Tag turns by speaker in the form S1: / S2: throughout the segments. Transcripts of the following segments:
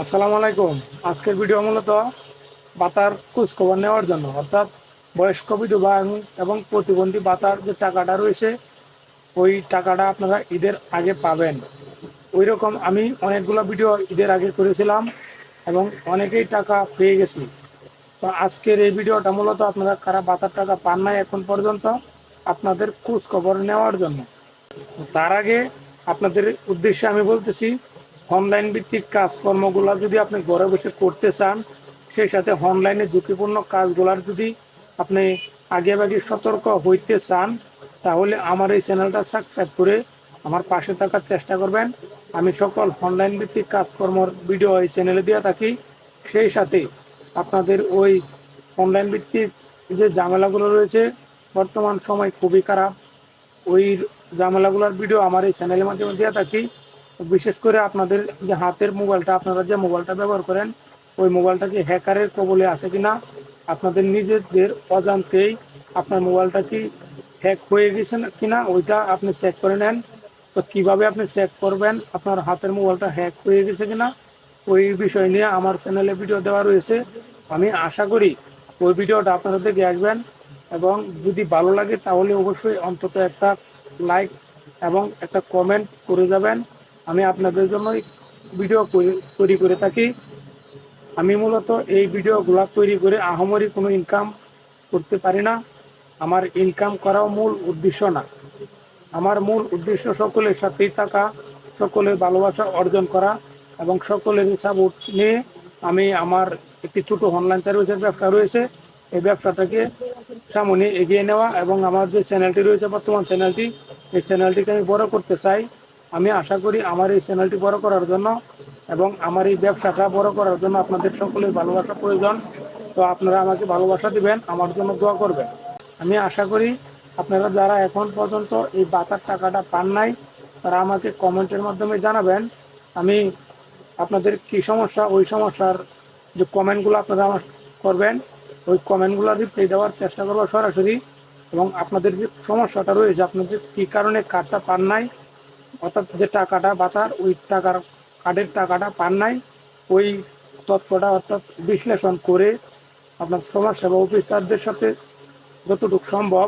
S1: আসসালামু আলাইকুম। আজকের ভিডিও মূলত ভাতার খোঁজখবর নেওয়ার জন্য, অর্থাৎ বয়স্ক বিধবা এবং প্রতিবন্ধী ভাতার যে টাকাটা রয়েছে ওই টাকাটা আপনারা ঈদের আগে পাবেন। ওই রকম আমি অনেকগুলো ভিডিও ঈদের আগে করেছিলাম এবং অনেকেই টাকা পেয়ে গেছি। তো আজকের এই ভিডিওটা মূলত আপনারা কারা ভাতার টাকা পান নাই এখন পর্যন্ত আপনাদের খোঁজখবর নেওয়ার জন্য। তার আগে আপনাদের উদ্দেশ্যে আমি বলতেছি, অনলাইন ভিত্তিক কাজকর্মগুলো যদি আপনি ঘরে বসে করতে চান, সেই সাথে অনলাইনে ঝুঁকিপূর্ণ কাজগুলার যদি আপনি আগেভাগে সতর্ক হইতে চান, তাহলে আমার এই চ্যানেলটা সাবস্ক্রাইব করে আমার পাশে থাকার চেষ্টা করবেন। আমি সকল অনলাইন ভিত্তিক কাজকর্মর ভিডিও এই চ্যানেলে দিয়ে থাকি। সেই সাথে আপনাদের ওই অনলাইন ভিত্তিক যে ঝামেলাগুলো রয়েছে, বর্তমান সময় খুবই খারাপ, ওই ঝামেলাগুলোর ভিডিও আমার এই চ্যানেলের মাধ্যমে দিয়ে থাকি। বিশেষ করে আপনাদের যে হাতের মোবাইলটা, আপনারা যে মোবাইলটা ব্যবহার করেন, ওই মোবাইলটা কি হ্যাকারের কবলে আছে কিনা, আপনাদের নিজেদের অজান্তেই আপনার মোবাইলটা কি হ্যাক হয়ে গেছে কিনা ওইটা আপনি চেক করে নেন। তো কীভাবে আপনি চেক করবেন আপনার হাতের মোবাইলটা হ্যাক হয়ে গেছে কিনা, ওই বিষয় নিয়ে আমার চ্যানেলে ভিডিও দেওয়া রয়েছে। আমি আশা করি ওই ভিডিওটা আপনারা দেখে আসবেন এবং যদি ভালো লাগে তাহলে অবশ্যই অন্তত একটা লাইক এবং একটা কমেন্ট করে যাবেন। আমি আপনাদের জন্যই ভিডিও তৈরি করে থাকি। আমি মূলত এই ভিডিওগুলো তৈরি করে আহামরি কোনো ইনকাম করতে পারি না। আমার ইনকাম করাও মূল উদ্দেশ্য না। আমার মূল উদ্দেশ্য সকলের সাথেই থাকা, সকলের ভালোবাসা অর্জন করা এবং সকলের সাপোর্ট নিয়ে আমি আমার একটি ছোটো অনলাইন সার্ভিসের ব্যবসা রয়েছে, এই ব্যবসাটাকে সামনে এগিয়ে নেওয়া এবং আমার যে চ্যানেলটি রয়েছে বর্তমান চ্যানেলটি, এই চ্যানেলটিকে আমি বড় করতে চাই। আমি আশা করি আমার এই চ্যানেলটি বড় করার জন্য এবং আমার এই ব্যবসাটা বড় করার জন্য আপনাদের সকলের ভালোবাসা প্রয়োজন। তো আপনারা আমাকে ভালোবাসা দিবেন, আমার জন্য দোয়া করবেন। আমি আশা করি আপনারা যারা এখন পর্যন্ত এই ভাতার টাকাটা পান নাই, তারা আমাকে কমেন্টের মাধ্যমে জানাবেন। আমি আপনাদের কি সমস্যা, ওই সমস্যার যে কমেন্টগুলো আপনারা আমার করবেন, ওই কমেন্টগুলো রিপ্লাই দেওয়ার চেষ্টা করবো সরাসরি। এবং আপনাদের যে সমস্যাটা রয়েছে, আপনাদের কী কারণে কার্ডটা পান নাই, অর্থাৎ যে টাকাটা ভাতার ওই টাকার কার্ডের টাকাটা পান নাই, ওই তথ্যটা অর্থাৎ বিশ্লেষণ করে আপনার সমাজসেবা অফিসারদের সাথে যতটুকু সম্ভব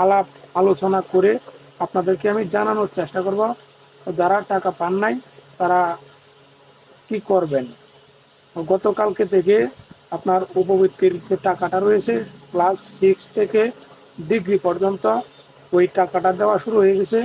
S1: আলাপ আলোচনা করে আপনাদেরকে আমি জানানোর চেষ্টা করব যারা টাকা পান নাই তারা কি করবেন। গতকালকে থেকে আপনার উপবৃত্তির যে টাকাটা রয়েছে ক্লাস 6 থেকে ডিগ্রি পর্যন্ত ওই টাকাটা দেওয়া শুরু হয়ে গেছে।